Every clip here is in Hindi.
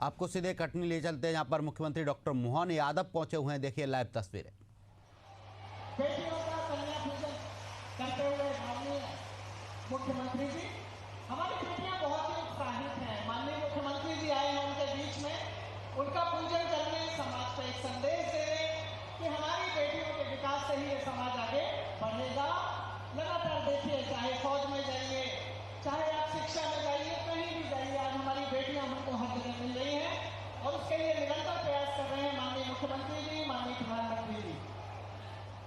आपको सीधे कटनी ले चलते हैं, जहां पर मुख्यमंत्री डॉक्टर मोहन यादव पहुंचे हुए हैं। देखिए लाइव तस्वीरें। बेटियों का कन्या पूजन करते हुए माननीय मुख्यमंत्री जी, हमारी बेटियां बहुत ही उत्साहित हैं। माननीय मुख्यमंत्री जी आए हैं उनके बीच में, उनका पूजन करने, समाज को एक संदेश देने कि हमारी बेटियों के विकास से ही ये समाज आगे बढ़ेगा। लगातार देखिए, चाहे फौज में जाइए, चाहे आप शिक्षा में जाइए, कहीं भी जाइए, आज हमारी बेटियां हमको हर जगह मिल रही हैं और उसके लिए निरंतर प्रयास कर रहे हैं माननीय मुख्यमंत्री जी, माननीय प्रधानमंत्री जी।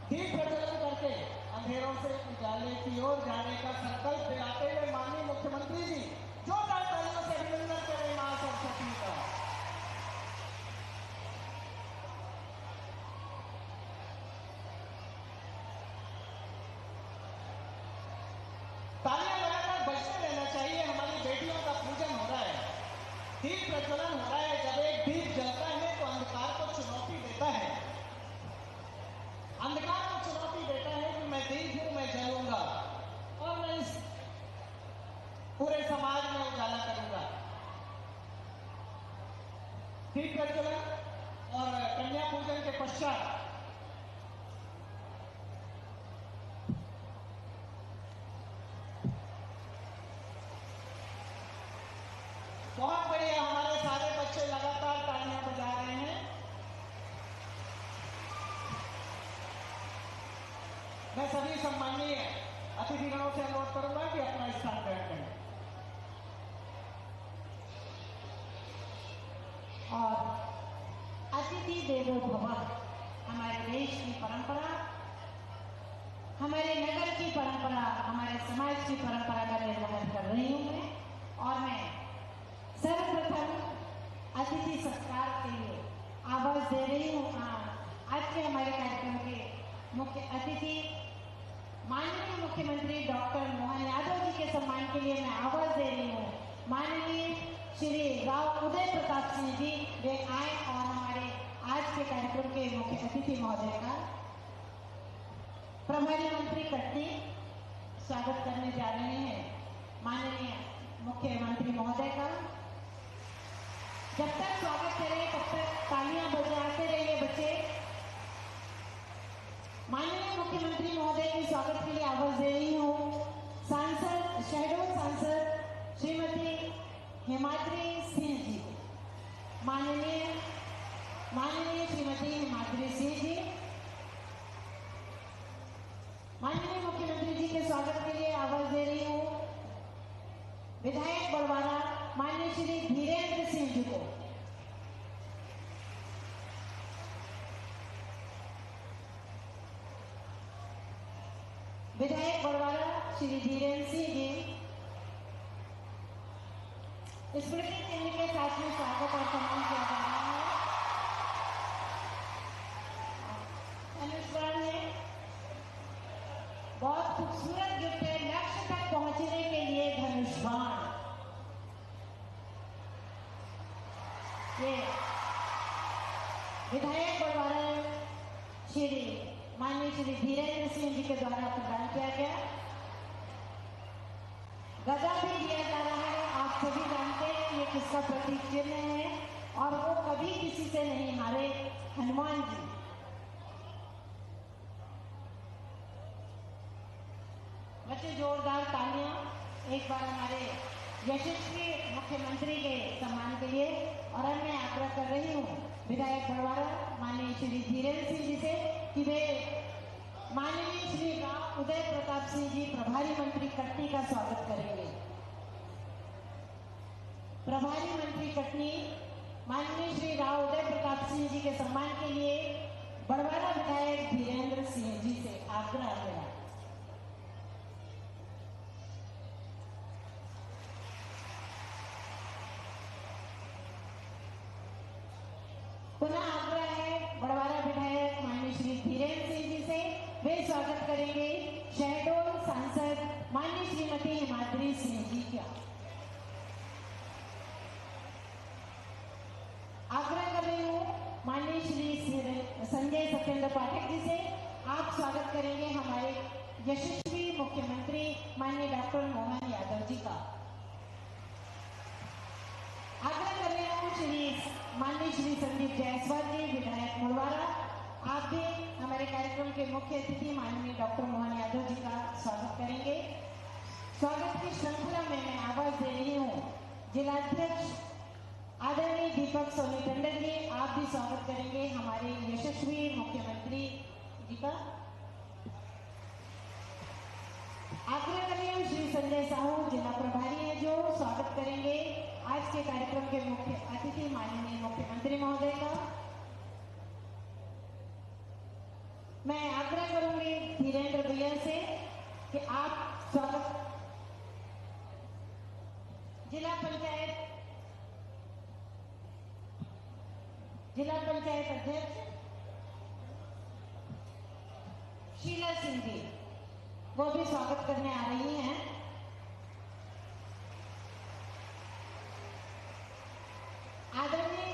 दीप प्रज्वलन करके अंधेरों से उजाले की ओर जाने का संकल्प दिलाते हुए माननीय मुख्यमंत्री जी जोरदार तालियों से अभिनंदन करें मां सरस्वती का। तालियां लगातार बजते रहना चाहिए। हमारी बेटियों का पूजन हो रहा है, दीप प्रज्वलन हो रहा है। जब एक दीप जलता है तो अंधकार को चुनौती देता है, अंधकार को चुनौती देता है कि मैं दीप हूं, मैं जलूंगा और मैं इस पूरे समाज में उजाला करूंगा। दीप प्रज्वलन और कन्या पूजन के पश्चात बहुत बढ़िया, हमारे सारे बच्चे लगातार तालियां बजा रहे हैं। मैं सभी सम्माननीय अतिथिगणों से अनुरोध करूंगा कि अपना स्थान ग्रहण करें। और अतिथि देवो भव हमारे देश की परंपरा, हमारे नगर की परंपरा, हमारे समाज की परंपरा का निर्वहन कर रही हूं मैं। और मैं सर्वप्रथम अतिथि सत्कार के लिए आवाज दे रही हूँ। आज के हमारे कार्यक्रम के मुख्य अतिथि माननीय मुख्यमंत्री डॉक्टर मोहन यादव जी के सम्मान के लिए मैं आवाज दे रही हूँ। माननीय श्री राव उदय प्रताप सिंह जी वे आए और हमारे आज के कार्यक्रम के मुख्य अतिथि महोदय का प्रभारी मंत्री कटनी स्वागत करने जा रहे हैं। माननीय मुख्यमंत्री महोदय का जब तक स्वागत करें तब तक तालियां बजाते रहिए बच्चे। माननीय मुख्यमंत्री महोदय के स्वागत के लिए आवाज दे रही हूँ सांसद, शहडोल सांसद श्रीमती हिमाद्री सिंह जी। माननीय श्रीमती हिमाद्री सिंह जी, माननीय मुख्यमंत्री जी के स्वागत के लिए आवाज दे रही हूँ विधायक बड़वारा माननीय श्री धीरेन्द्र सिंह जी को। विधायक बड़वारा श्री धीरेन्द्र सिंह जी स्मृति चिन्ह के साथ में स्वागत और सम्मान किया जा रहा है। अनुष्मान ने बहुत खूबसूरत गिफ्ट है, लक्ष्य तक पहुंचने के लिए धनुष्मान। ये विधायक बड़वारा श्री माननीय श्री धीरेन्द्र सिंह जी के द्वारा प्रदान किया गया। गदा भी दिया जा रहा है। आप सभी जानते हैं ये किसका प्रतीक चिन्ह है और वो कभी किसी से नहीं हारे, हनुमान जी। बच्चे जोरदार तालियां एक बार हमारे यशस्वी मुख्यमंत्री के सम्मान के लिए। और अब मैं आग्रह कर रही हूँ विधायक बड़वारा माननीय श्री धीरेन्द्र सिंह जी से कि वे माननीय श्री राव उदय प्रताप सिंह जी प्रभारी मंत्री कटनी का स्वागत करेंगे। प्रभारी मंत्री कटनी माननीय श्री राव उदय प्रताप सिंह जी के सम्मान के लिए बड़वारा विधायक धीरेन्द्र सिंह जी से आग्रह है। पुनः आग्रह है बड़वारा विधायक माननीय श्री धीरेन्द्र सिंह जी से, वे स्वागत करेंगे शहडोल सांसद माननीय श्रीमती हिमाद्री सिंह जी का। आग्रह कर रही हूँ माननीय श्री संजय सत्येंद्र पाठक जी से, आप स्वागत करेंगे हमारे यशस्वी मुख्यमंत्री माननीय डॉक्टर मोहन यादव जी का। आग्रह कर रही हूँ श्री माननीय श्री संदीप जायसवाल जी, विधायक मुड़वारा, आप भी हमारे कार्यक्रम के मुख्य अतिथि माननीय डॉक्टर मोहन यादव जी का स्वागत करेंगे। स्वागत की श्रृंखला में मैं आवाज दे रही हूँ जिलाध्यक्ष आदरणीय दीपक सोनी टंडन जी, आप भी स्वागत करेंगे हमारे यशस्वी मुख्यमंत्री जी का। आग्रह कर रही हूँ श्री संजय साहू जिला प्रभारी है जो स्वागत करेंगे आज के कार्यक्रम के मुख्य अतिथि माननीय मुख्यमंत्री महोदय का। मैं आग्रह करूंगी धीरेन्द्र भैया से कि आप स्वागत जिला पंचायत अध्यक्ष शीला सिंह जी वो भी स्वागत करने आ रही हैं। आदरणीय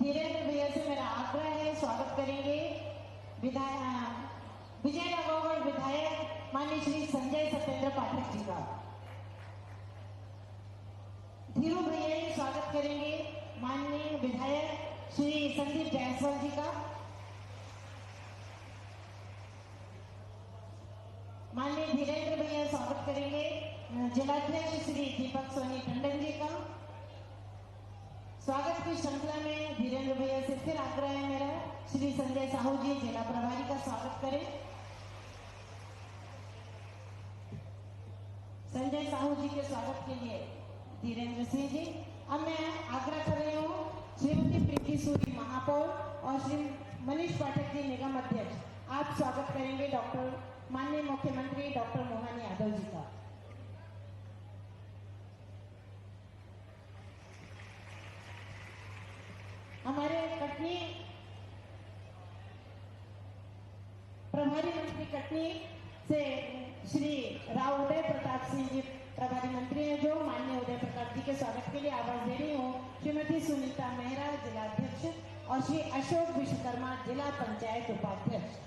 धीरेन्द्र भैया से मेरा आग्रह है स्वागत करेंगे विजय राघवगढ़ विधायक माननीय श्री संजय सत्येंद्र पाठक जी का। धीरू भैया ही स्वागत करेंगे माननीय विधायक श्री संदीप जायसवाल जी का। माननीय धीरेन्द्र भैया स्वागत करेंगे जिलाध्यक्ष श्री दीपक सोनी टंडन जी का। स्वागत की श्रृंखला में धीरेन्द्र भैया से फिर आग्रह है मेरा श्री संजय साहू जी जिला प्रभारी का स्वागत करें। संजय साहू जी के स्वागत के लिए धीरेन्द्र सिंह जी। अब मैं आग्रह कर रही हूँ श्रीमती प्रीति सूरी महापौर और श्री मनीष पाठक जी निगम अध्यक्ष, आप स्वागत करेंगे डॉक्टर माननीय मुख्यमंत्री डॉक्टर मोहन यादव जी का। हमारे कटनी प्रभारी मंत्री कटनी से श्री राव उदय प्रताप सिंह जी प्रभारी मंत्री हैं जो माननीय उदय प्रताप जी के स्वागत के लिए आवाज दे रही हूँ श्रीमती सुनीता मेहरा जिलाध्यक्ष और श्री अशोक विश्वकर्मा जिला पंचायत उपाध्यक्ष।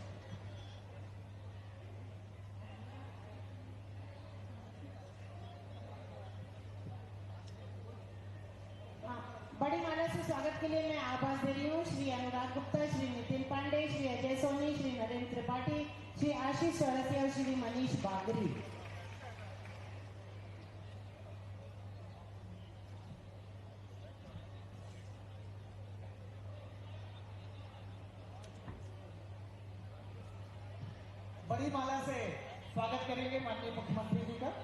बड़ी माला से स्वागत के लिए मैं आवाज दे रही हूँ श्री अनुराग गुप्ता, श्री नितिन पांडे, श्री अजय सोनी, श्री नरेंद्र त्रिपाठी, श्री आशीष चौरसिया और श्री मनीष बागरी। बड़ी माला से स्वागत करेंगे माननीय मुख्यमंत्री जी का।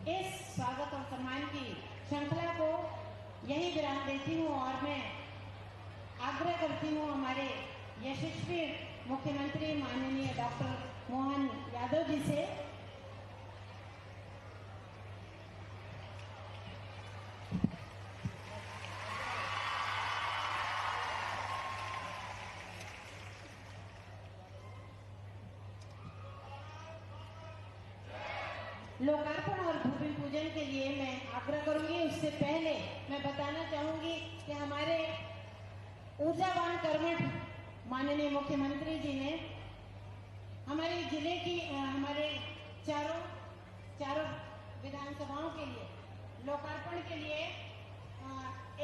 इस स्वागत और सम्मान की श्रृंखला को यही विराम देती हूँ और मैं आग्रह करती हूँ हमारे यशस्वी मुख्यमंत्री माननीय डॉक्टर मोहन यादव जी से लोकार्पण और भूमि पूजन के लिए मैं आग्रह करूंगी। उससे पहले मैं बताना चाहूंगी कि हमारे ऊर्जावान कर्मठ माननीय मुख्यमंत्री जी ने हमारे जिले की हमारे चारों विधानसभाओं के लिए लोकार्पण के लिए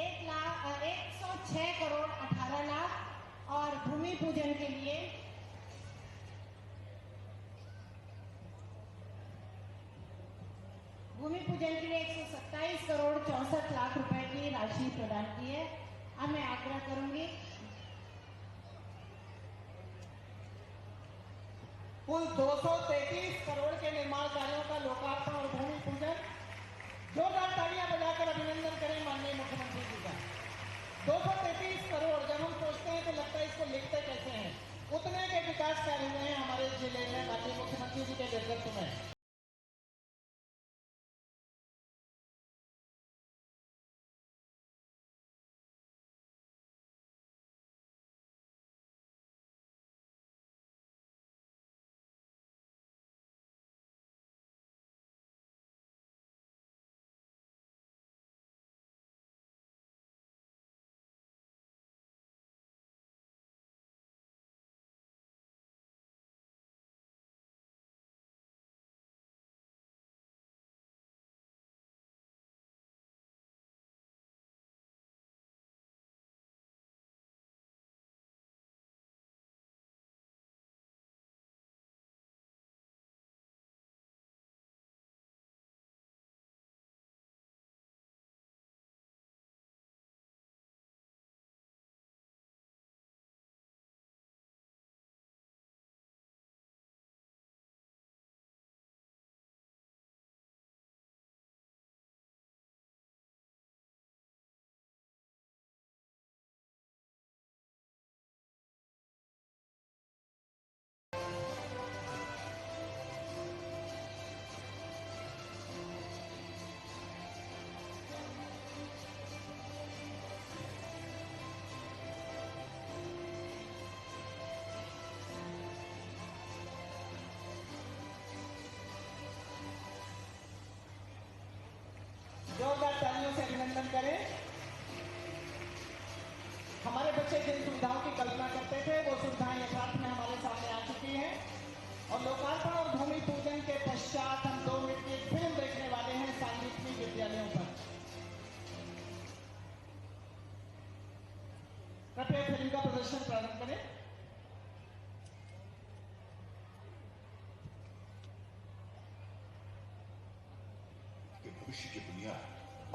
106 करोड़ 18 लाख और भूमि पूजन के लिए भूमि पूजन के लिए 127 करोड़ 64 लाख रुपए की राशि प्रदान की है। अब मैं आग्रह करूंगी कुल 233 करोड़ के निर्माण कार्यों का लोकार्पण और भूमि पूजन। जोरदार तालियां बजाकर अभिनंदन करें माननीय मुख्यमंत्री जी का। 233 करोड़ जब हम सोचते हैं तो लगता है इसको लिखते कैसे हैं। उतने के विकास कार्य हुए हैं हमारे जिले में माननीय मुख्यमंत्री जी के नेतृत्व में। हमारे बच्चे जिन सुविधाओं की कल्पना करते थे वो सुविधाएं यथार्थ में हमारे सामने आ चुकी हैं और लोकार्पण और भूमि पूजन के पश्चात हम 2 मिनट की फिल्म देखने वाले हैं सांगीतनी विद्यालयों पर। कृपया फिल्म का प्रदर्शन प्रारंभ करें। भविष्य की बुनियाद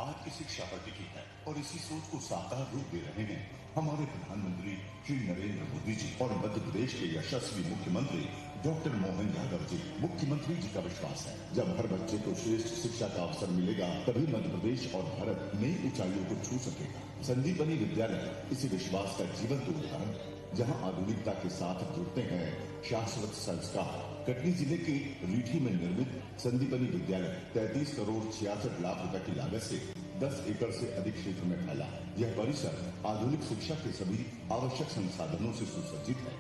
आज की शिक्षा पर टिकी है और इसी सोच को साकार रूप दे रहे हैं हमारे प्रधानमंत्री श्री नरेंद्र मोदी जी और मध्य प्रदेश के यशस्वी मुख्यमंत्री डॉक्टर मोहन यादव जी। मुख्यमंत्री जी का विश्वास है जब हर बच्चे को श्रेष्ठ शिक्षा का अवसर मिलेगा तभी मध्य प्रदेश और भारत नई ऊंचाइयों को छू सकेगा। संदीपनी विद्यालय इसी विश्वास का जीवंत उदाहरण है जहां आधुनिकता के साथ जुड़ते हैं शाश्वत संस्कार। कटनी जिले के रीठी में निर्मित संदीपनी विद्यालय 33 करोड़ 66 लाख रुपए की लागत से 10 एकड़ से अधिक क्षेत्र में फैला है। यह परिसर आधुनिक शिक्षा के सभी आवश्यक संसाधनों से सुसज्जित है।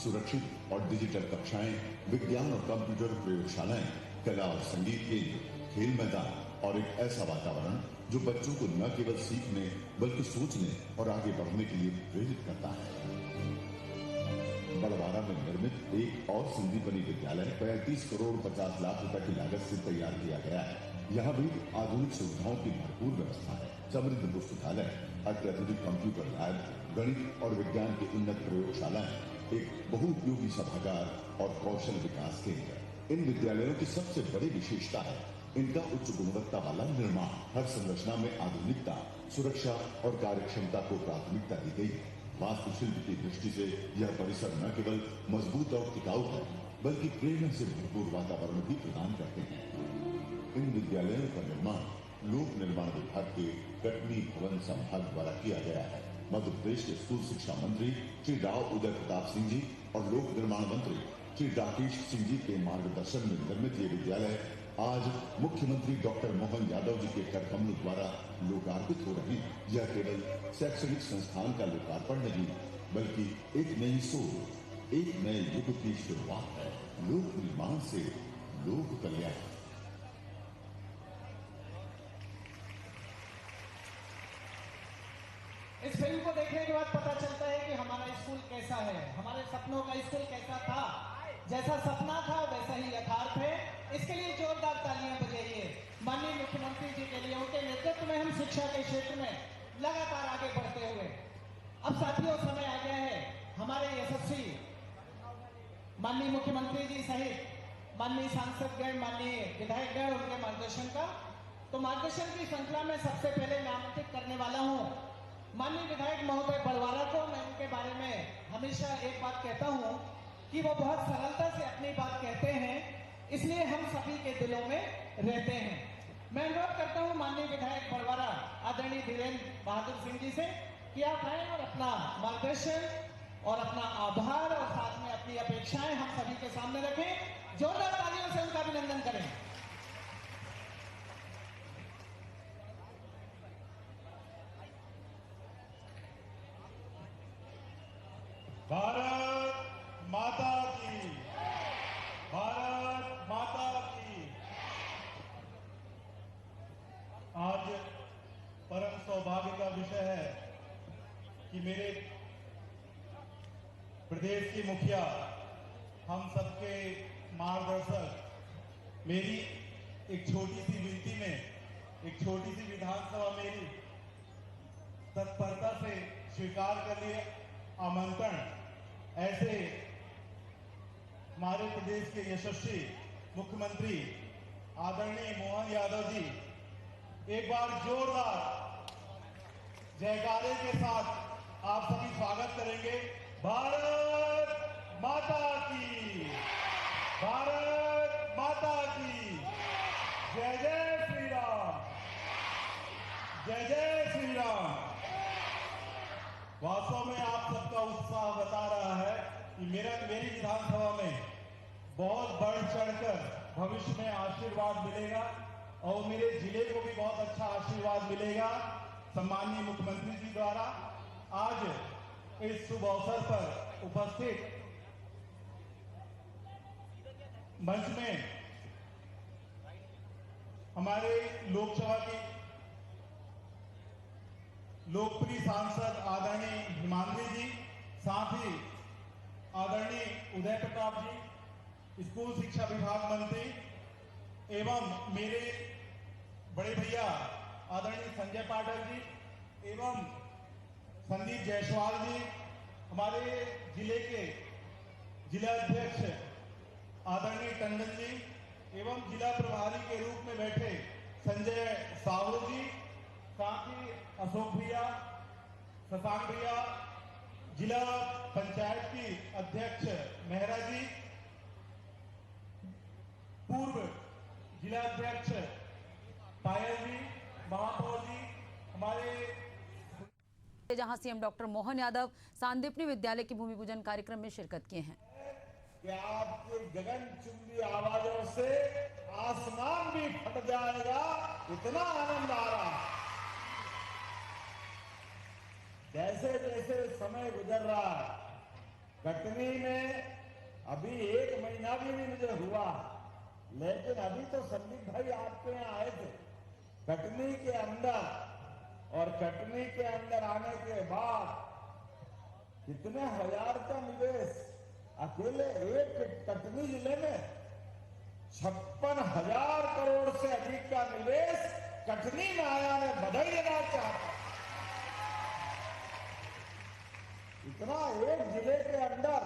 सुरक्षित और डिजिटल कक्षाएं, विज्ञान और कंप्यूटर प्रयोगशालाएं, कला और संगीत केंद्र, खेल मैदान और एक ऐसा वातावरण जो बच्चों को न केवल सीखने बल्कि सोचने और आगे बढ़ने के लिए प्रेरित करता है। बड़वाड़ा में निर्मित एक और संदीपनी विद्यालय 35 करोड़ 50 लाख रुपए की लागत से तैयार किया गया है। यहाँ भी आधुनिक सुविधाओं की भरपूर व्यवस्था है। समृद्ध पुस्तकालय, अत्याधुनिक कंप्यूटर लैब, गणित और विज्ञान की उन्नत प्रयोगशालाएं, एक बहुउपयोगी सभागार और कौशल विकास केंद्र। इन विद्यालयों की सबसे बड़ी विशेषता है इनका उच्च गुणवत्ता वाला निर्माण। हर संरचना में आधुनिकता, सुरक्षा और कार्यक्षमता को प्राथमिकता दी गई है। वास्तुशिल्प की दृष्टि से यह परिसर न केवल मजबूत और टिकाऊ है बल्कि प्रेरणा से भरपूर वातावरण भी प्रदान करते हैं। इन विद्यालयों का निर्माण लोक निर्माण विभाग के कटनी भवन संभाग द्वारा किया गया है। मध्य प्रदेश के स्कूल शिक्षा मंत्री श्री राव उदय प्रताप सिंह जी और लोक निर्माण मंत्री श्री राकेश सिंह जी के मार्गदर्शन में निर्मित ये विद्यालय आज मुख्यमंत्री डॉक्टर मोहन यादव जी के कर कमलों द्वारा लोकार्पित हो रही है। यह केवल शैक्षणिक संस्थान का लोकार्पण नहीं बल्कि एक नई सोच, एक नए युग की शुरुआत है। लोक निर्माण से लोक कल्याण। इस फिल्म को देखने के बाद पता चलता है कि हमारा स्कूल कैसा है, हमारे सपनों का स्कूल कैसा था। जैसा सपना था वैसा ही यथार्थ है। इसके लिए जोरदार तालियां बजाइए माननीय मुख्यमंत्री जी के लिए। उनके नेतृत्व में हम शिक्षा के क्षेत्र में लगातार आगे बढ़ते हुए अब साथियों समय आ गया है हमारे यशस्वी माननीय मुख्यमंत्री जी सहित माननीय सांसदगण, माननीय विधायकगण, उनके मार्गदर्शन का। तो मार्गदर्शन की श्रृंखला में सबसे पहले मैं आमंत्रित करने वाला हूं माननीय विधायक महोदय बड़वाड़ा को। मैं उनके बारे में हमेशा एक बात कहता हूं कि वो बहुत सरलता से अपनी बात कहते हैं, इसलिए हम सभी के दिलों में रहते हैं। मैं अनुरोध करता हूं माननीय विधायक बड़वाड़ा आदरणीय धीरेन्द्र बहादुर सिंह जी से कि आप आए और अपना मार्गदर्शन और अपना आभार और साथ में अपनी अपेक्षाएं हम सभी के सामने रखें। जोरदार तालियों से उनका अभिनंदन करें। भारत माता की, भारत माता की। आज परम सौभाग्य का विषय है कि मेरे प्रदेश के मुखिया, हम सबके मार्गदर्शक, मेरी एक छोटी सी विनती में, एक छोटी सी विधानसभा मेरी तत्परता से स्वीकार कर लिए आमंत्रण। ऐसे हमारे प्रदेश के यशस्वी मुख्यमंत्री आदरणीय मोहन यादव जी, एक बार जोरदार जयकारे के साथ आप सभी स्वागत करेंगे। भारत माता की, भारत माता की। जय जय श्री राम, जय जय श्री राम। वास्तव में आप सबका उत्साह बता रहा है कि मेरी विधानसभा में बहुत बढ़ चढ़कर भविष्य में आशीर्वाद मिलेगा और मेरे जिले को भी बहुत अच्छा आशीर्वाद मिलेगा सम्माननीय मुख्यमंत्री जी द्वारा। आज इस शुभ अवसर पर उपस्थित मंच में हमारे लोकसभा के लोकप्रिय सांसद आदरणीय हिमांगी जी, साथ ही आदरणीय उदय प्रताप जी, स्कूल शिक्षा विभाग मंत्री, एवं मेरे बड़े भैया आदरणीय संजय पाठक जी एवं संदीप जायसवाल जी, हमारे जिले के जिला अध्यक्ष आदरणीय टंडन जी एवं जिला प्रभारी के रूप में बैठे संजय साहू जी, साथ ही अशोक भैया, शशांक भैया, जिला पंचायत की अध्यक्ष मेहरा जी, पूर्व जिला अध्यक्ष पायल जी, महापौर जी, हमारे जहां सीएम डॉक्टर मोहन यादव सांदीपनि विद्यालय की भूमि पूजन कार्यक्रम में शिरकत किए हैं। कि आपकी गगनचुंबी आवाजों से आसमान भी फट जाएगा, इतना आनंद आ रहा है। जैसे जैसे समय गुजर रहा है, कटनी में अभी 1 महीना भी नहीं मुझे हुआ, लेकिन अभी तो संदीप भाई आपके यहाँ आए थे कटनी के अंदर, और कटनी के अंदर आने के बाद कितने हजार का निवेश, अकेले एक कटनी जिले में 56,000 करोड़ से अधिक का निवेश कटनी में आया। ने बधाई देना चाहता। इतना एक जिले के अंदर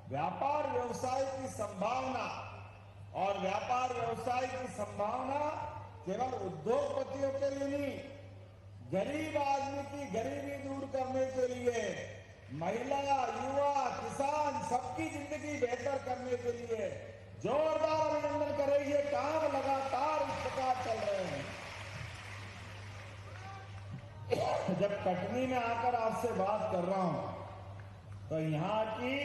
व्यापार व्यवसाय की संभावना, और व्यापार व्यवसाय की संभावना केवल उद्योगपतियों के लिए नहीं, गरीब आदमी की गरीबी दूर करने के लिए, महिला, युवा, किसान सबकी जिंदगी बेहतर करने के लिए जोरदार अभिनंदन करें। ये काम लगातार इस प्रकार चल रहे हैं। जब कटनी में आकर आपसे बात कर रहा हूं तो यहाँ की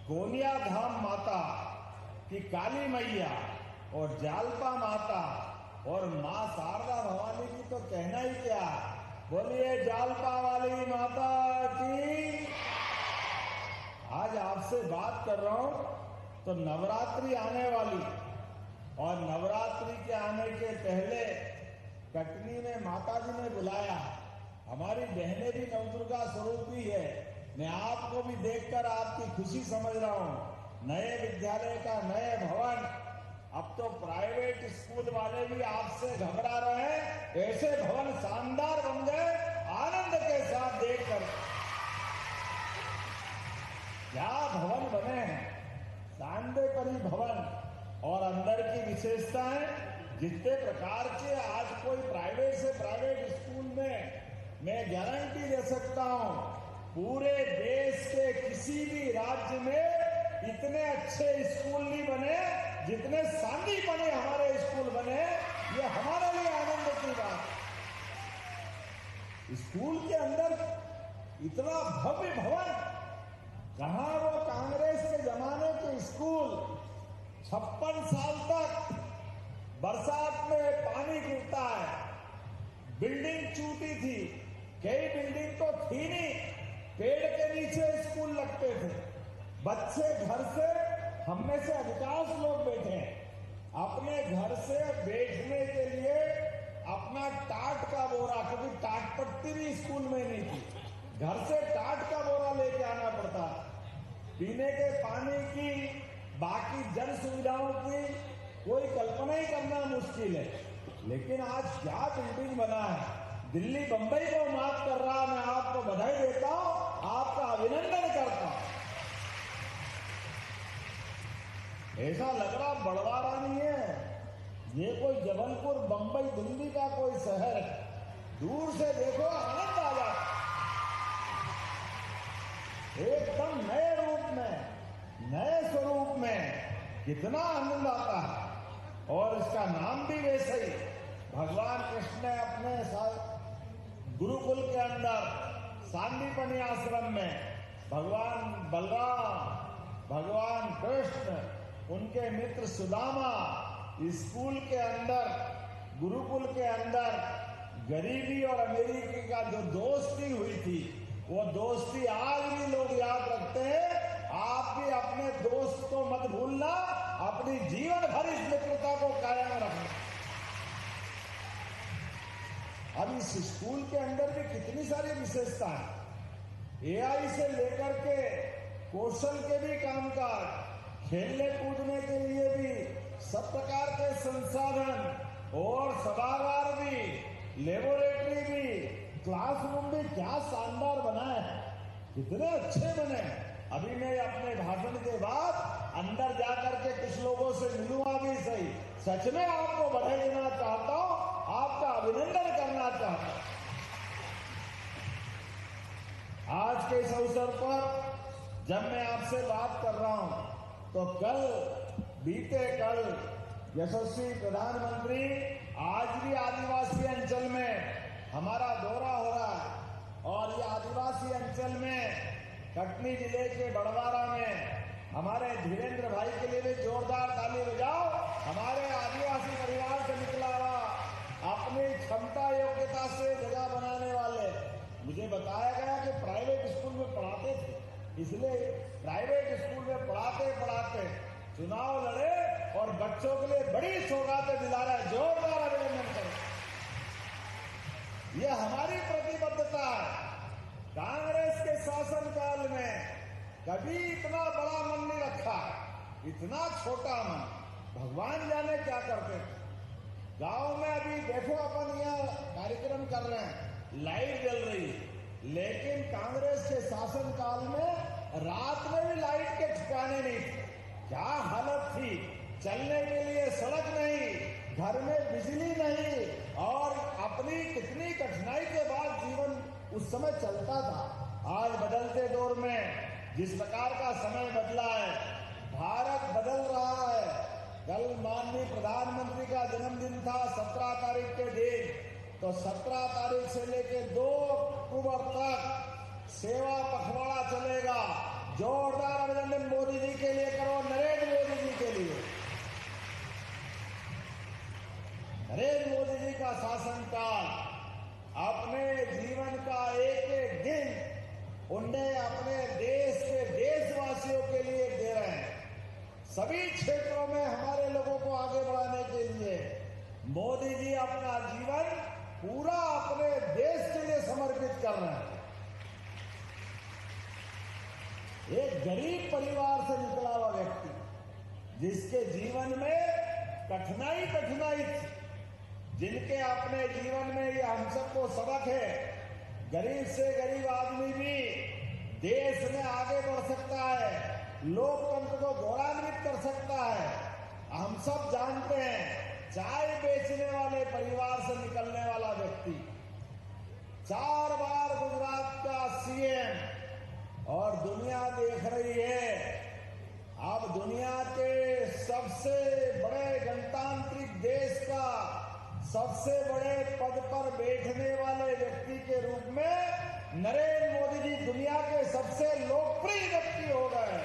गोनिया धाम माता की काली मैया और जालपा माता और मां शारदा भवानी की तो कहना ही क्या। बोलिए जालपा वाली माता की। आज आपसे बात कर रहा हूं तो नवरात्रि आने वाली, और नवरात्रि के आने के पहले कटनी में माता जी ने बुलाया। हमारी बहनें भी नवदुर्गा स्वरूप ही है। मैं आपको भी देखकर आपकी खुशी समझ रहा हूं। नए विद्यालय का नए भवन, अब तो प्राइवेट स्कूल वाले भी आपसे घबरा रहे हैं। ऐसे भवन शानदार बन गए, आनंद के साथ देखकर। क्या भवन बने हैं, सांदेपरी भवन, और अंदर की विशेषताएं जितने प्रकार के आज कोई प्राइवेट से प्राइवेट स्कूल में मैं गारंटी दे सकता हूं, पूरे देश के किसी भी राज्य में इतने अच्छे स्कूल नहीं बने जितने सांदीपनि हमारे स्कूल बने। ये हमारे लिए आनंद की बात। स्कूल के अंदर इतना भव्य भवन, कहां वो कांग्रेस के जमाने के स्कूल 56 साल तक बरसात में पानी गिरता है, बिल्डिंग टूटी थी, कई बिल्डिंग तो थी नहीं, पेड़ के नीचे स्कूल लगते थे। बच्चे घर से, हम में से अधिकांश लोग बैठे हैं, अपने घर से बैठने के लिए अपना टाट का बोरा, क्योंकि टाट पट्टी भी स्कूल में नहीं थी, घर से टाट का बोरा लेके आना पड़ता। पीने के पानी की, बाकी जन सुविधाओं की कोई कल्पना ही करना मुश्किल है। लेकिन आज क्या बिल्डिंग बना है, दिल्ली बंबई को माफ कर रहा। मैं आपको बधाई देता हूं, आपका अभिनंदन करता हूं। ऐसा लग रहा बड़वारा नहीं है, ये कोई जबलपुर, बंबई, दिल्ली का कोई शहर है। दूर से देखो, आनंद आ जाता, एकदम नए रूप में, नए स्वरूप में, कितना आनंद आता है। और इसका नाम भी वैसे ही, भगवान कृष्ण ने अपने गुरुकुल के अंदर सांदीपनि आश्रम में भगवान बलराम, भगवान कृष्ण, उनके मित्र सुदामा, स्कूल के अंदर, गुरुकुल के अंदर गरीबी और अमीरी का जो दोस्ती हुई थी, वो दोस्ती आज भी लोग याद रखते हैं। आप भी अपने दोस्त को मत भूलना, अपनी जीवन भर इस मित्रता को कायम रखना। अब इस स्कूल के अंदर भी कितनी सारी विशेषता है, एआई से लेकर के कौशल के भी कामकाज, खेलने कूदने के लिए भी सब प्रकार के संसाधन और सभागार भी, लेबोरेटरी भी, क्लासरूम भी क्या शानदार बनाए हैं, कितने अच्छे बने हैं। अभी मैं अपने भाषण के बाद अंदर जाकर के कुछ लोगों से मिलूंगा भी सही, सच में आपको बधाई देना चाहता हूं, आपका अभिनंदन करना चाहता हूं। आज के इस अवसर पर जब मैं आपसे बात कर रहा हूं तो बीते कल यशस्वी प्रधानमंत्री आज भी आदिवासी अंचल में हमारा दौरा हो रहा है और ये आदिवासी अंचल में कटनी जिले के बड़वारा में हमारे धीरेन्द्र भाई के लिए भी जोरदार ताली बजाओ। हमारे आदिवासी परिवार से निकला हुआ, अपनी क्षमता योग्यता से जगह बनाने वाले, मुझे बताया गया कि प्राइवेट स्कूल में पढ़ाते थे, इसलिए प्राइवेट स्कूल में पढ़ाते पढ़ाते चुनाव लड़े और बच्चों के लिए बड़ी सौगातें दिला रहे हैं। जोरदार अभिनंदन करें। यह हमारी प्रतिबद्धता है। कांग्रेस के शासनकाल में कभी इतना बड़ा मन नहीं रखा, इतना छोटा मन, भगवान जाने क्या करते थे। गांव में अभी देखो अपन यहाँ कार्यक्रम कर रहे हैं, लाइट जल रही है, लेकिन कांग्रेस के शासनकाल में रात में भी लाइट के ठिकाने नहीं थे। क्या हालत थी, चलने के लिए सड़क नहीं, घर में बिजली नहीं, और अपनी कितनी कठिनाई के बाद जीवन उस समय चलता था। आज बदलते दौर में जिस प्रकार का समय बदला है, भारत बदल रहा है। कल माननीय प्रधानमंत्री का जन्मदिन था 17 तारीख के दिन, तो 17 तारीख से लेके 2 अक्टूबर तक सेवा पखवाड़ा चलेगा। जोरदार अभिनंदन मोदी जी के लिए करो, नरेंद्र मोदी जी के लिए। नरेंद्र मोदी जी का शासनकाल अपने जीवन का एक एक दिन उन्हें अपने देश के देशवासियों के लिए दे रहे हैं। सभी क्षेत्रों में हमारे लोगों को आगे बढ़ाने के लिए मोदी जी अपना जीवन पूरा अपने देश के लिए समर्पित कर रहे हैं। एक गरीब परिवार से निकला हुआ व्यक्ति, जिसके जीवन में कठिनाई थी, जिनके अपने जीवन में ये हम सबको सबक है, गरीब से गरीब आदमी भी देश में आगे बढ़ सकता है, लोकतंत्र को गौरवान्वित कर सकता है। हम सब जानते हैं, चाय बेचने वाले परिवार से निकलने वाला व्यक्ति 4 बार गुजरात का सीएम, और दुनिया देख रही है। अब दुनिया के सबसे बड़े गणतांत्रिक देश का सबसे बड़े पद पर बैठने वाले व्यक्ति के रूप में नरेंद्र मोदी जी दुनिया के सबसे लोकप्रिय व्यक्ति हो गए।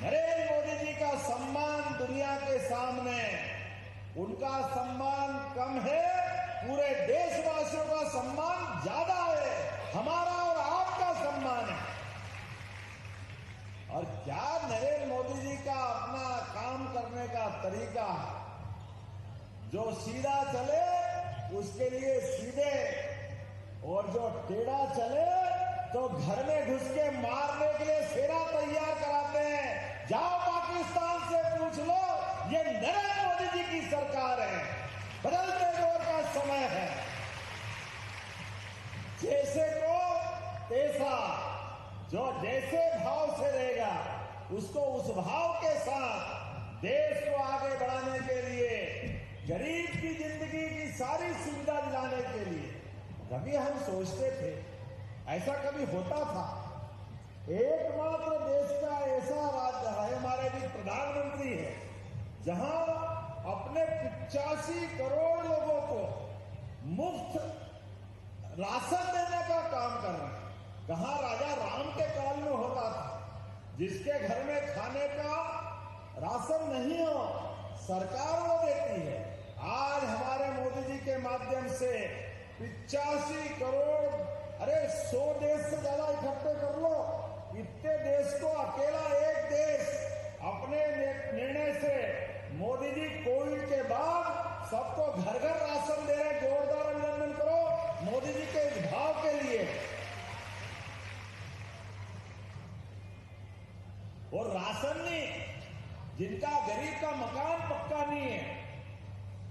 नरेंद्र मोदी जी का सम्मान दुनिया के सामने, उनका सम्मान कम है, पूरे देशवासियों का सम्मान ज्यादा है, हमारा और आपका सम्मान है। और क्या नरेंद्र मोदी जी का अपना काम करने का तरीका है, जो सीधा चले उसके लिए सीधे, और जो टेढ़ा चले तो घर में घुस के मारने के लिए सेना तैयार कराते हैं। जाओ पाकिस्तान से पूछ लो, ये नरेंद्र मोदी जी की सरकार है। बदलते दौर का समय है, जैसे को तैसा, जो जैसे भाव से रहेगा उसको उस भाव के साथ देश को आगे बढ़ाने के लिए, गरीब की जिंदगी की सारी सुविधा दिलाने के लिए। कभी हम सोचते थे ऐसा कभी होता था? एकमात्र देश का ऐसा राज्य है, हमारे भी प्रधानमंत्री है, जहां अपने 85 करोड़ लोगों को मुफ्त राशन देने का काम कर रहे हैं। कहां राजा राम के काल में होता था, जिसके घर में खाने का राशन नहीं हो सरकार वो देती है। आज हमारे मोदी जी के माध्यम से 85 करोड़, अरे 100 देश से ज्यादा इकट्ठे कर लो, इतने देश को अकेला एक देश अपने निर्णय से मोदी जी कोविड के बाद सबको घर घर राशन दे रहे हैं, जोरदार अभिनंदन करो मोदी जी के इस भाव के लिए। और राशन नहीं, जिनका गरीब का मकान पक्का नहीं है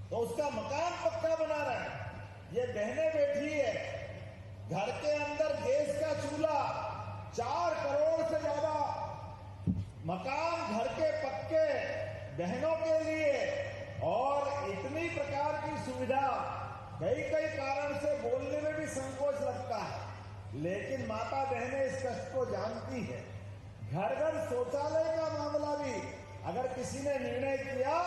तो उसका मकान पक्का बना रहा है। ये बहनें बैठी है, घर के अंदर गैस का चूल्हा, 4 करोड़ से ज्यादा मकान घर के पक्के बहनों के लिए, और इतनी प्रकार की सुविधा। कई कारण से बोलने में भी संकोच लगता है, लेकिन माता बहनें इस कष्ट को जानती है। घर घर शौचालय का मामला भी अगर किसी ने निर्णय किया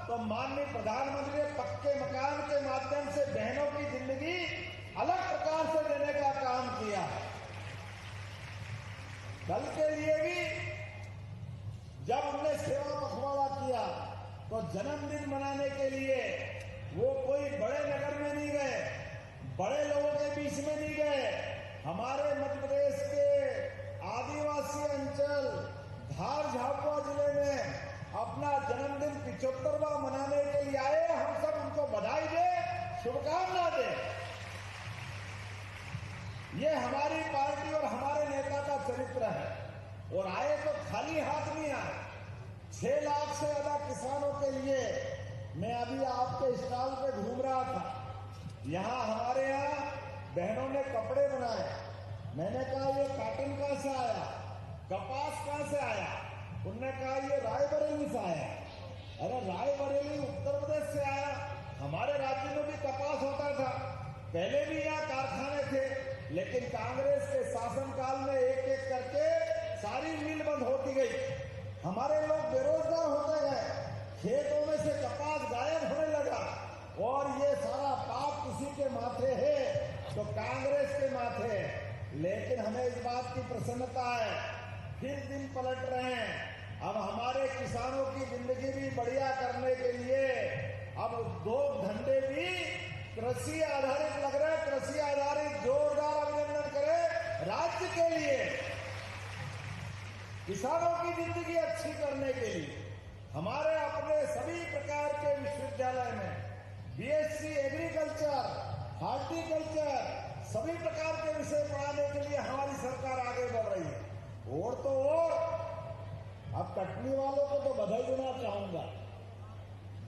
तो माननीय प्रधानमंत्री ने पक्के मकान के माध्यम से बहनों की जिंदगी अलग प्रकार से देने का काम किया। कल के लिए भी जब हमने सेवा पखवाड़ा किया तो जन्मदिन मनाने के लिए वो कोई बड़े नगर में नहीं गए, बड़े लोगों के बीच में नहीं गए। हमारे मध्य प्रदेश के आदिवासी अंचल धार झाबुआ जिले में अपना जन्मदिन 75वां मनाने के लिए आए। हम सब उनको बधाई दे, शुभकामना दे। ये हमारी पार्टी और हमारे नेता का चरित्र है। और आए तो खाली हाथ नहीं आए। 6 लाख से ज्यादा किसानों के लिए मैं अभी आपके स्टॉल पे घूम रहा था। यहाँ हमारे यहाँ बहनों ने कपड़े बनाए। मैंने कहा ये कॉटन कहां से आया, कपास कहां से आया? उन्होंने कहा ये रायबरेली से आया। अरे रायबरेली उत्तर प्रदेश से आया? हमारे राज्य में भी कपास होता था, पहले भी यहाँ कारखाने थे, लेकिन कांग्रेस के शासनकाल में एक एक करके सारी मिल बंद होती गई। हमारे लोग बेरोजगार होते गए, खेतों में से कपास गायब होने लगा। और ये सारा पाप किसी के माथे है तो कांग्रेस के माथे है। लेकिन हमें इस बात की प्रसन्नता है, फिर दिन पलट रहे हैं। अब हमारे किसानों की जिंदगी भी बढ़िया करने के लिए अब उद्योग धंधे भी कृषि आधारित लग रहे हैं। कृषि आधारित जोरदार अभिनंदन करें राज्य के लिए। किसानों की जिंदगी अच्छी करने के लिए हमारे अपने सभी प्रकार के विश्वविद्यालय में बीएससी एग्रीकल्चर, हॉर्टिकल्चर, सभी प्रकार के विषय पढ़ाने के लिए हमारी सरकार आगे बढ़ रही है। और तो और अब कटनी वालों को तो बधाई देना चाहूंगा।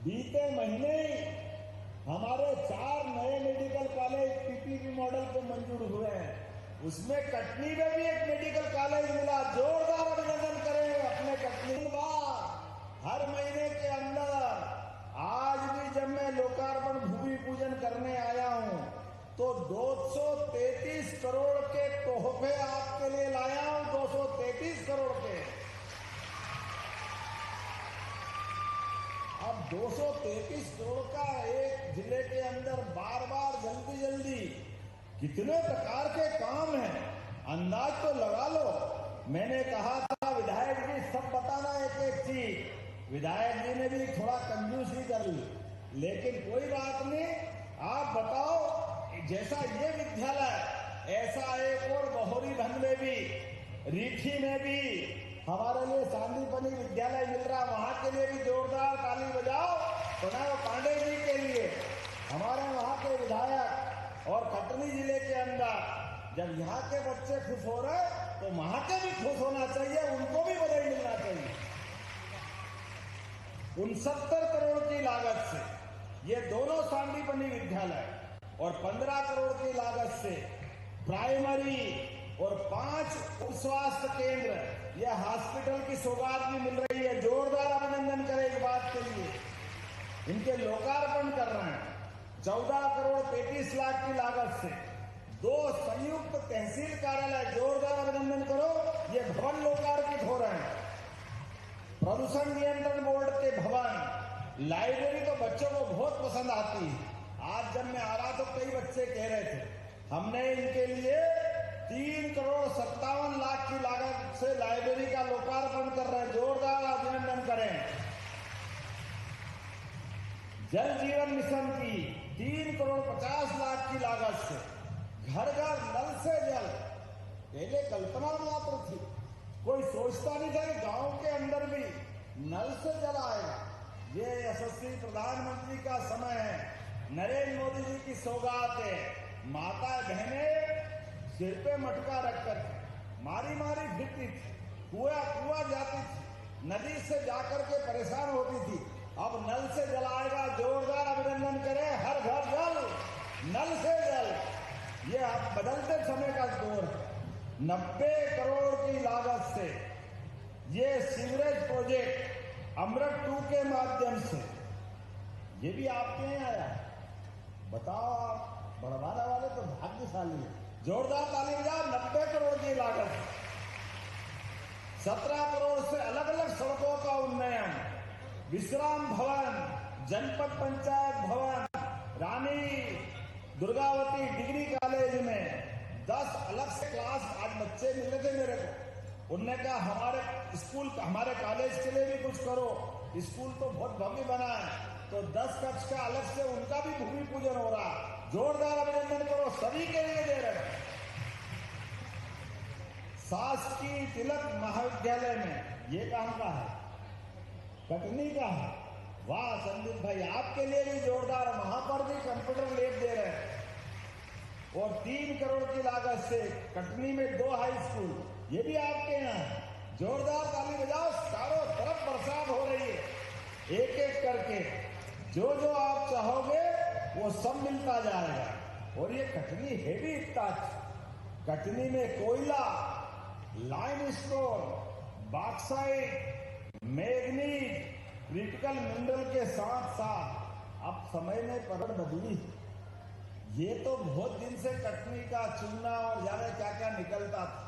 बीते महीने हमारे 4 नए मेडिकल कॉलेज पीपीपी मॉडल को मंजूर हुए हैं। उसमें कटनी में भी एक मेडिकल कॉलेज मिला। जोरदार अभिनंदन करें अपने कटनी। हर महीने के अंदर आज भी जब मैं लोकार्पण भूमि पूजन करने आया हूं तो 233 करोड़ के तोहफे आपके लिए लाया हूं। 233 करोड़ के। अब 233 करोड़ का एक जिले के अंदर बार बार जल्दी कितने प्रकार के काम हैं, अंदाज तो लगा लो। मैंने कहा था विधायक जी सब बताना एक चीज। विधायक जी ने भी थोड़ा कंजूसी कर ली, लेकिन कोई बात नहीं। आप बताओ, जैसा ये विद्यालय ऐसा एक और बहोरीभंग में भी, रीठी में भी हमारे लिए सांदीपनी विद्यालय मिल रहा। वहां के लिए भी जोरदार ताली बजाओ प्रणव पांडे जी के लिए, हमारे वहां के विधायक। और कटनी जिले के अंदर जब यहाँ के बच्चे खुश हो रहे तो वहां के भी खुश होना चाहिए, उनको भी बधाई मिलना चाहिए। 69 करोड़ की लागत से ये दोनों सांदीपनी विद्यालय और 15 करोड़ की लागत से प्राइमरी और 5 स्वास्थ्य केंद्र, यह हॉस्पिटल की सौगात भी मिल रही है। जोरदार अभिनंदन करें इस बात के लिए। इनके लोकार्पण कर रहे हैं। 14 करोड़ 33 लाख की लागत से 2 संयुक्त तहसील कार्यालय। जोरदार अभिनंदन करो, ये भवन लोकार्पित हो रहे हैं। प्रदूषण नियंत्रण बोर्ड के भवन, लाइब्रेरी तो बच्चों को बहुत पसंद आती है। आज जब मैं आ रहा तो कई बच्चे कह रहे थे हमने इनके लिए 3 करोड़ 57 लाख की लागत से लाइब्रेरी का लोकार्पण कर रहे हैं। जोरदार अभिनंदन करें। जल जीवन मिशन की 3 करोड़ 50 लाख की लागत से घर घर नल से जल। पहले कल्पना मात्र थी, कोई सोचता नहीं था कि गांव के अंदर भी नल से जल आएगा। ये यशस्वी प्रधानमंत्री का समय है। नरेंद्र मोदी जी की सौगात है। माता बहनें सिर पे मटका रखकर मारी मारी फिरती थी, कुआं जाती थी, नदी से जाकर के परेशान होती थी। अब नल से जल आएगा, जोरदार अभिनंदन करें। हर घर जल, नल से जल। ये अब बदलते समय का दौर है। 90 करोड़ की लागत से ये सीवरेज प्रोजेक्ट अमृत 2 के माध्यम से ये भी आपके यहाँ आया। बताओ, आप बड़वाना वाले तो भाग्यशाली है। जोरदार ताली बजाओ। 90 करोड़ की लागत, 17 करोड़ से अलग अलग सड़कों का उन्नयन, विश्राम भवन, जनपद पंचायत भवन, रानी दुर्गावती डिग्री कॉलेज में 10 अलग से क्लास। आज बच्चे मिले थे मेरे को, उनने कहा हमारे स्कूल, हमारे कॉलेज के लिए भी कुछ करो। स्कूल तो बहुत भव्य बना है, तो 10 कक्ष का अलग से उनका भी भूमि पूजन हो रहा। जोरदार अभिनंदन करो, सभी के लिए दे रहे हैं। शासकीय तिलक महाविद्यालय में, ये कहां का है? कटनी का है। वाह संदीप भाई, आपके लिए भी जोरदार। वहां पर भी कंप्यूटर लैब दे रहे हैं। और 3 करोड़ की लागत से कटनी में 2 हाई स्कूल, ये भी आपके यहाँ है। जोरदार ताली बजाओ। चारों तरफ बरसात हो रही है। एक एक करके जो जो आप चाहोगे वो सब मिलता जाएगा। और ये कटनी है भी इतना अच्छा। कटनी में कोयला, limestone, bauxite, manganese, critical mineral के साथ साथ अब समय में पकड़ बदली। ये तो बहुत दिन से कटनी का चूना और जाने क्या क्या निकलता था।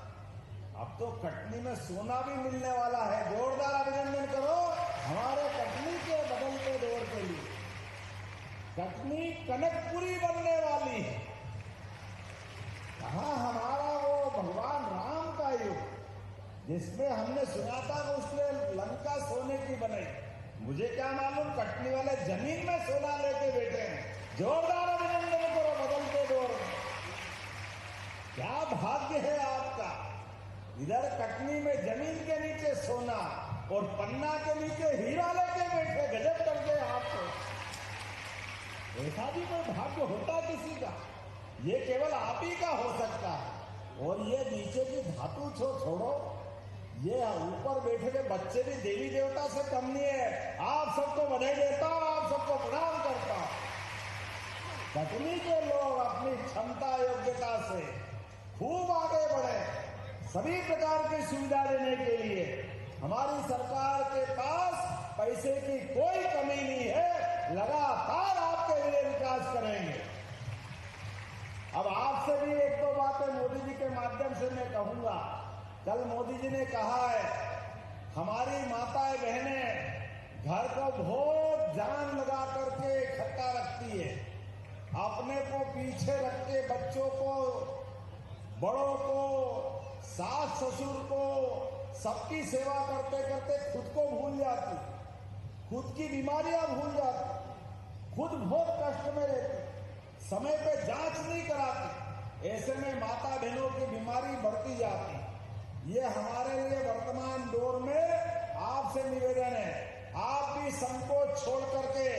अब तो कटनी में सोना भी मिलने वाला है। जोरदार अभिनंदन करो हमारे कटनी के बदलते दौर के लिए। कटनी कनकपुरी बनने वाली है। कहाँ हमारा वो भगवान राम का युग, जिसमें हमने सुना था कि उसने लंका सोने की बनाई। मुझे क्या मालूम, कटनी वाले जमीन में सोना लेके बैठे हैं। जोरदार अभिनंदन करो बदलते दौर में। क्या भाग्य है आपका। इधर कटनी में जमीन के नीचे सोना और पन्ना के नीचे हीरा लेके बैठे। गजब करके आपको। ऐसा भी कोई भाग्य होता किसी का? ये केवल आप ही का हो सकता है। और ये नीचे की धातु छोड़ो, ये ऊपर बैठे हुए बच्चे भी देवी देवता से कम नहीं है। आप सबको बधाई देता हूं, आप सबको प्रणाम करता हूं। कटनी के लोग अपनी क्षमता योग्यता से खूब आगे बढ़े। सभी प्रकार की सुविधा देने के लिए हमारी सरकार के पास पैसे की कोई कमी नहीं है। लगातार आपके लिए विकास करेंगे। अब आपसे भी 1-2 बातें मोदी जी के माध्यम से मैं कहूंगा। कल मोदी जी ने कहा है हमारी माताएं बहनें घर को बहुत जान लगा करके इकट्ठा रखती है। अपने को पीछे रख के बच्चों को, बड़ों को, सास ससुर को, सबकी सेवा करते करते खुद को भूल जाती, खुद की बीमारियां भूल जाती, खुद बहुत कष्ट में रहती, समय पे जांच नहीं कराती। ऐसे में माता बहनों की बीमारी बढ़ती जाती। ये हमारे लिए वर्तमान दौर में आपसे निवेदन है, आप भी संकोच छोड़ करके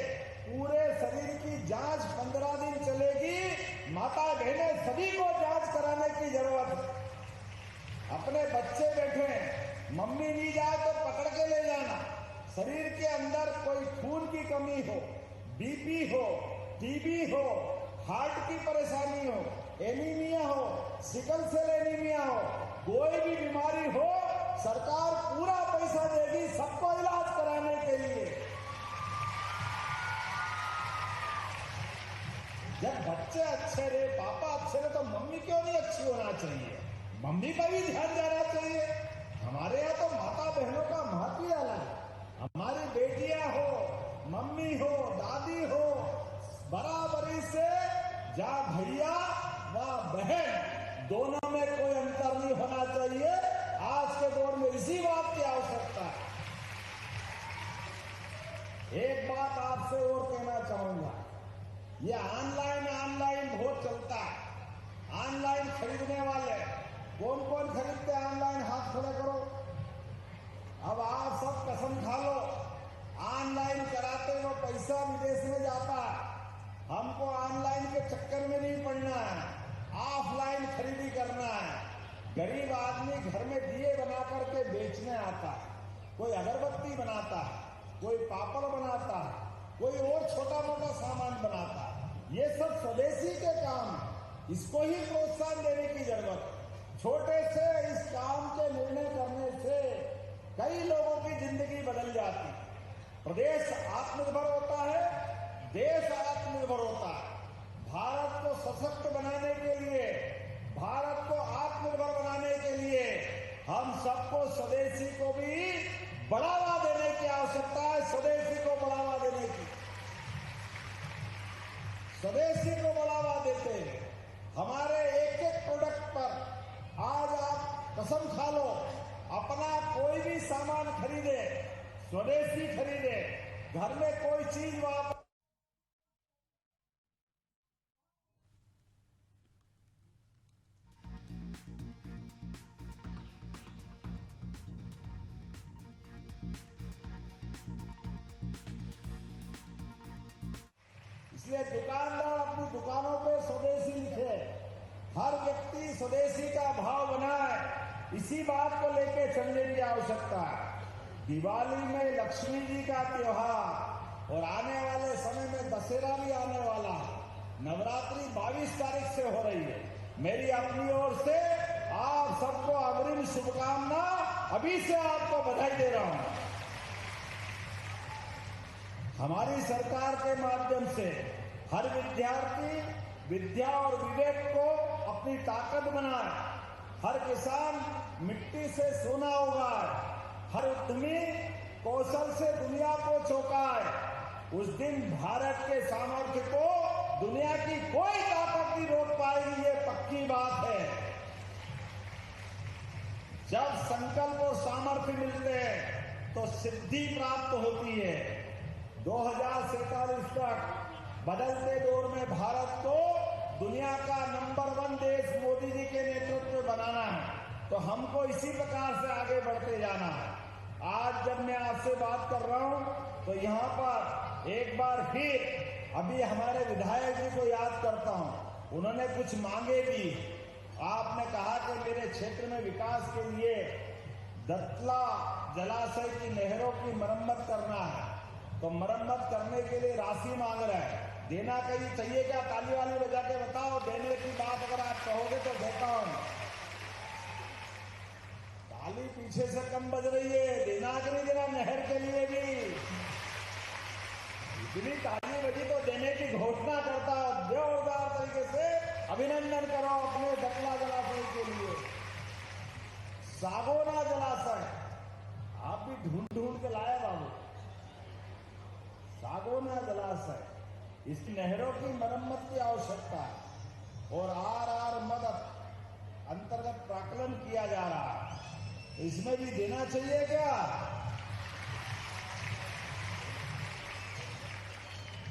पूरे शरीर की जांच 15 दिन चलेगी। माता बहनें सभी को जांच कराने की जरूरत है। अपने बच्चे बैठे हैं, मम्मी नहीं जाए तो पकड़ के ले जाना। शरीर के अंदर कोई खून की कमी हो, बीपी हो, टीबी हो, हार्ट की परेशानी हो, एनीमिया हो, सिकल सेल एनीमिया हो, कोई भी बीमारी हो, सरकार पूरा पैसा देगी सबको इलाज कराने के लिए। जब बच्चे अच्छे रहे, पापा अच्छे रहे, तो मम्मी क्यों नहीं अच्छी होना चाहिए? मम्मी का भी ध्यान देना चाहिए। हमारे यहाँ तो माता बहनों का महत्व अलग है। हमारी बेटियां हो, मम्मी हो, दादी हो, बराबरी से जा भैया व बहन दोनों में कोई अंतर नहीं होना चाहिए। आज के दौर में इसी बात की आवश्यकता है। एक बात आपसे और कहना चाहूंगा, ये ऑनलाइन बहुत चलता है। ऑनलाइन खरीदने वाले कौन कौन खरीदते हैं ऑनलाइन? हाथ खड़े करो। अब आप सब कसम खा लो, ऑनलाइन कराते गरीब आदमी घर में दिए बना करके बेचने आता है, कोई अगरबत्ती बनाता है, कोई पापड़ बनाता है, कोई और छोटा मोटा सामान बनाता है। ये सब स्वदेशी के काम है, इसको ही प्रोत्साहन देने की जरूरत है। छोटे से इस काम के निर्णय करने से कई लोगों की जिंदगी बदल जाती है। प्रदेश आत्मनिर्भर होता है, देश आत्मनिर्भर होता है। भारत को सशक्त बनाने के लिए, भारत को आत्मनिर्भर बनाने के लिए हम सबको स्वदेशी को भी बढ़ावा देने की आवश्यकता है। स्वदेशी को बढ़ावा देने की, स्वदेशी को बढ़ावा देते हैं। हमारे एक एक प्रोडक्ट पर आज आप कसम खा लो, अपना कोई भी सामान खरीदे, स्वदेशी खरीदे, घर में कोई चीज वापस इसलिए दुकानदार अपनी दुकानों पे स्वदेशी लिखे, हर व्यक्ति स्वदेशी का भाव बनाए। इसी बात को लेकर चलने की आवश्यकता है। दिवाली में लक्ष्मी जी का त्योहार और आने वाले समय में दशहरा भी आने वाला है। नवरात्रि 22 तारीख से हो रही है। मेरी अपनी ओर से आप सबको अग्रिम शुभकामना, अभी से आपको बधाई दे रहा हूं। हमारी सरकार के माध्यम से हर विद्यार्थी विद्या और विवेक को अपनी ताकत बनाए, हर किसान मिट्टी से सोना उगाए, हर उद्यमी कौशल से दुनिया को चौंकाए। उस दिन भारत के सामर्थ्य को दुनिया की कोई ताकत नहीं रोक पाएगी, ये पक्की बात है। जब संकल्प और सामर्थ्य मिलते हैं तो सिद्धि प्राप्त होती है। 2047 तक बदलते दौर में भारत को दुनिया का नंबर 1 देश मोदी जी के नेतृत्व में बनाना है, तो हमको इसी प्रकार से आगे बढ़ते जाना है। आज जब मैं आपसे बात कर रहा हूं तो यहाँ पर एक बार फिर अभी हमारे विधायक जी को याद करता हूं। उन्होंने कुछ मांगे भी। आपने कहा कि मेरे क्षेत्र में विकास के लिए दत्ला जलाशय की नहरों की मरम्मत करना है, तो मरम्मत करने के लिए राशि मांग रहे हैं। देना कहीं चाहिए क्या? ताली वाली बजा के बताओ। देने की बात अगर आप कहोगे तो देता हूं। ताली पीछे से कम बज रही है। देना कि नहीं देना नहर के लिए भी? इतनी ताली बजी तो देने की घोषणा करता हूं। जोरदार तरीके से अभिनंदन करो अपने दत्ला जलाशय के लिए। सागोना जलाशय आप भी ढूंढ ढूंढ के लाए बाबू। सागोना जलाशय, इस नहरों की मरम्मत की आवश्यकता है और आर मदद अंतर्गत प्राकलन किया जा रहा है। इसमें भी देना चाहिए क्या?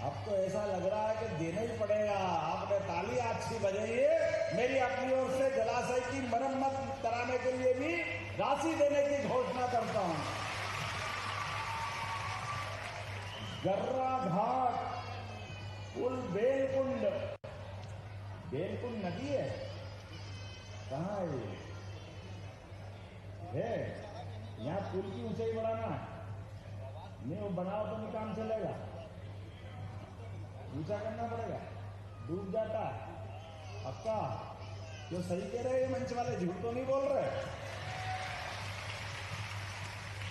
अब तो ऐसा लग रहा है कि देना ही पड़ेगा। आपने ताली अच्छी बजाइए। मेरी अपनी ओर से जलाशय की मरम्मत कराने के लिए भी राशि देने की घोषणा करता हूं। गर्रा घाट पुल बेलकुंड, बेलकुंड नदी है, कहाँ है ये? है यहाँ पुल की ऊंचाई बढ़ाना है। नहीं वो बनाओ तो नहीं काम चलेगा, ऊंचा करना पड़ेगा, डूब जाता है। पक्का जो सही कह रहे हैं मंच वाले, झूठ तो नहीं बोल रहे?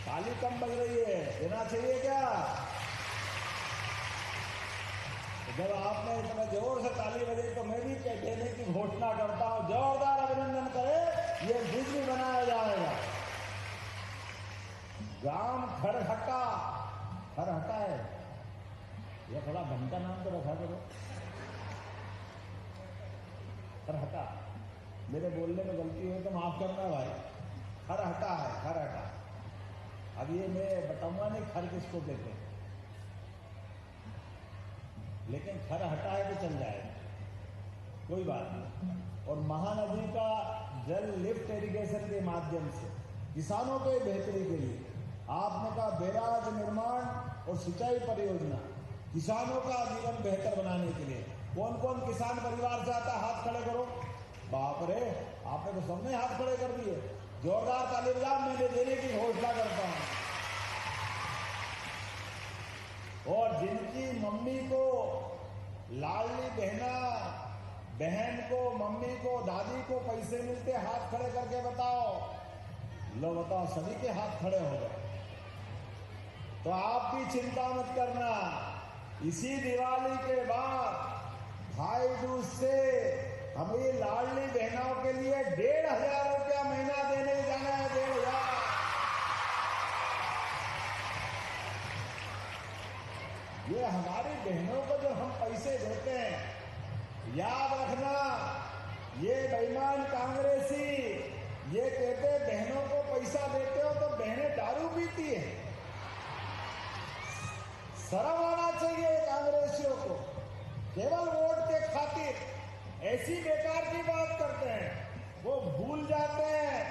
ताली कम बज रही है, देना चाहिए क्या? जब आपने इतना जोर से ताली बजी तो मैं भी देने की घोषणा करता हूं। जोरदार अभिनंदन करें। ये ब्रिज भी बनाया जाएगा। गांव खरहटा, खरहटा है, ये थोड़ा घंटा नाम तो रखा करो। खरहटा, मेरे बोलने में गलती हुई तो माफ करना भाई। खरहटा है, खरहटा। अब ये मैं बताऊंगा नहीं खर किसको कहते हैं, लेकिन खर हटा है तो चल जाएगा, कोई बात नहीं। और महानदी का जल लिफ्ट इरिगेशन के माध्यम से किसानों के बेहतरी के लिए आपने कहा बैराज निर्माण और सिंचाई परियोजना, किसानों का जीवन बेहतर बनाने के लिए। कौन कौन किसान परिवार से आता है? हाथ खड़े करो। बाप रे, आपने तो सबने हाथ खड़े कर जोरदार ताली बजाओ, मैं देने की घोषणा करता हूं। और जिनकी मम्मी को लाडली बहन को, मम्मी को, दादी को पैसे मिलते, हाथ खड़े करके बताओ। लो बताओ, सभी के हाथ खड़े हो गए। तो आप भी चिंता मत करना, इसी दिवाली के बाद भाई दूज से हमें लाडली बहनों के लिए 1,500 रुपया महीना देने जाना है। 1,500। ये हमारी बहनों को जो हम पैसे देते हैं, याद रखना, ये बेईमान कांग्रेसी ये कहते बहनों को पैसा देते हो तो बहनें दारू पीती है। शर्म आना चाहिए कांग्रेसियों को, केवल वोट के खातिर ऐसी बेकार की बात करते हैं। वो भूल जाते हैं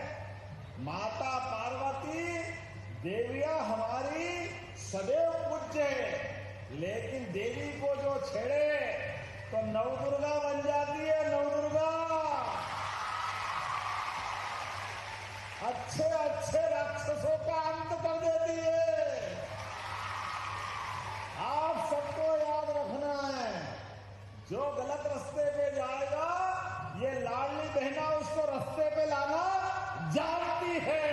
माता पार्वती देवियां हमारी सदैव पूज्य है, लेकिन देवी को जो छेड़े तो नवदुर्गा बन जाती है। नवदुर्गा अच्छे अच्छे राक्षसों का अंत कर देती है। आप सबको याद रखना है, जो गलत रास्ते पे जाएगा ये लाडली बहना उसको रास्ते पे लाना जानती है।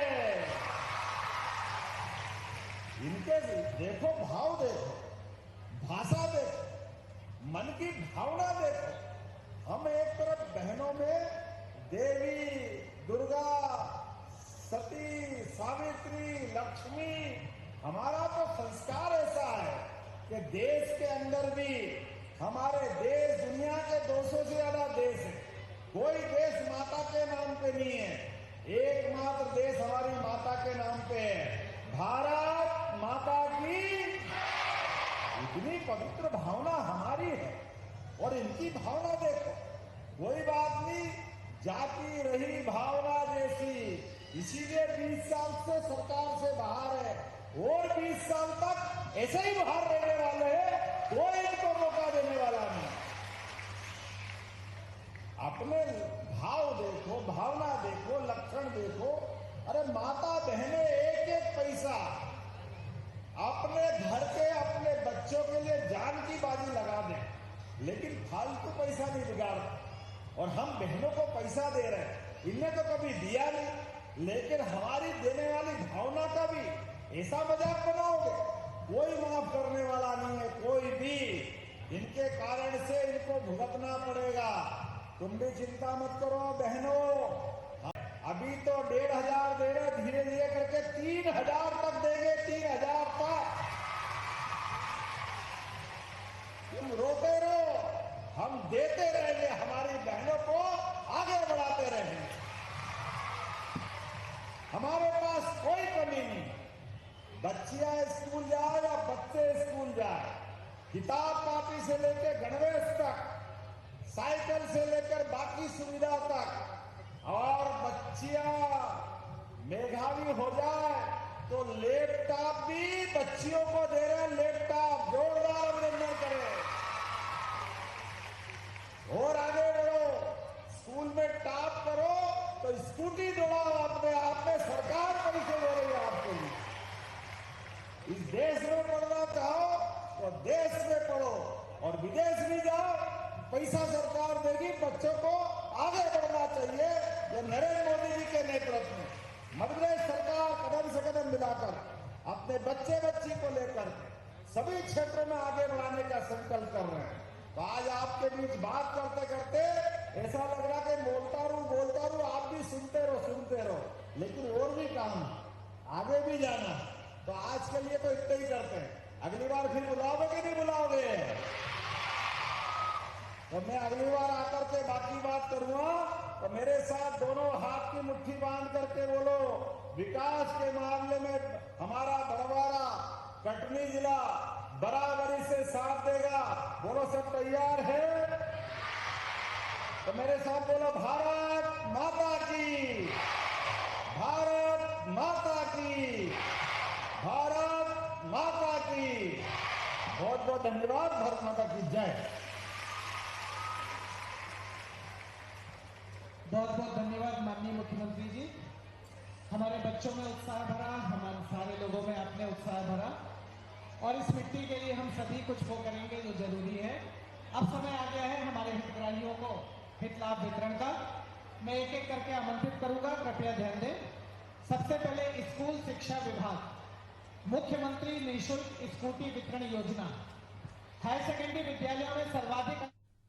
इनके देखो भाव, देखो भाषा, देखो मन की भावना, देखो। हम एक तरफ बहनों में देवी, दुर्गा, सती, सावित्री, लक्ष्मी, हमारा तो संस्कार ऐसा है कि देश के अंदर भी हमारे देश दुनिया के 200 से ज्यादा देश है, कोई देश माता के नाम पे नहीं है। एकमात्र देश हमारी माता के नाम पे है, भारत माता की। इतनी पवित्र भावना हमारी है और इनकी भावना देखो, कोई बात नहीं, जाती रही भावना जैसी। इसीलिए 20 साल से सरकार से बाहर है और 20 साल तक ऐसे ही बाहर रहने वाले हैं, कोई इनको मौका देने वाला नहीं। अपने भाव देखो, भावना देखो, लक्षण देखो। अरे माता बहने एक एक पैसा अपने घर के, अपने बच्चों के लिए जान की बाजी लगा दें, लेकिन फालतू पैसा नहीं बिगाड़। और हम बहनों को पैसा दे रहे हैं, इनने तो कभी दिया नहीं, लेकिन हमारी देने वाली भावना का भी ऐसा मजाक बनाओगे, कोई माफ करने वाला नहीं है, कोई भी। इनके कारण से इनको भुगतना पड़ेगा। तुम भी चिंता मत करो बहनों, अभी तो 1,500 दे रहे, धीरे धीरे करके 3,000 तक देंगे। 3,000 तक। तुम रोते रहो, हम देते रहेंगे, हमारी बहनों को आगे बढ़ाते रहेंगे। हमारे पास कोई कमी नहीं, बच्चियां स्कूल जाए या बच्चे स्कूल जाए, किताब कॉपी से लेकर गणवेश तक, साइकिल से लेकर बाकी सुविधा तक। और बच्चियां मेधावी हो जाए तो लैपटॉप भी बच्चियों को दे रहे हैं। लैपटॉप जोरदार अभिनंदन करें और आगे बढ़ो। स्कूल में टॉप करो तो स्कूटी दौड़ाओ, अपने आप में सरकार पैसे दे रही है आपको। इस देश में पढ़ना चाहो तो देश में पढ़ो और विदेश भी जाओ, पैसा सरकार देगी, बच्चों को आगे बढ़ना चाहिए। ये नरेंद्र मोदी जी के नेतृत्व में मध्य प्रदेश सरकार कदम से कदम मिलाकर अपने बच्चे बच्ची को लेकर सभी क्षेत्रों में आगे बढ़ाने का संकल्प कर रहे हैं। तो आज आपके बीच बात करते करते ऐसा लग रहा कि बोलता रहूं, आप भी सुनते रहो, लेकिन और भी काम, आगे भी जाना। तो आज के लिए तो इतना ही करते हैं। अगली बार फिर बुलाओगे कि नहीं बुलाओगे? तो मैं अगली बार आकर के बाकी बात करूंगा। तो मेरे साथ दोनों हाथ की मुट्ठी बांध करके बोलो, विकास के मामले में हमारा बड़वारा कटनी जिला बराबरी से साथ देगा। बोलो, सब तैयार है? तो मेरे साथ बोलो, भारत माता की, भारत माता की, भारत माता की। बहुत बहुत धन्यवाद। भारत माता की जय। बहुत बहुत धन्यवाद माननीय मुख्यमंत्री जी। हमारे बच्चों में उत्साह भरा, हमारे सारे लोगों में आपने उत्साह भरा और इस मिट्टी के लिए हम सभी कुछ वो करेंगे जो जरूरी है। अब समय आ गया है हमारे हितग्राहियों को हित लाभ वितरण का। मैं एक एक करके आमंत्रित करूंगा, कृपया ध्यान दें। सबसे पहले स्कूल शिक्षा विभाग, मुख्यमंत्री निःशुल्क स्कूटी वितरण योजना, हायर सेकेंडरी विद्यालयों में सर्वाधिक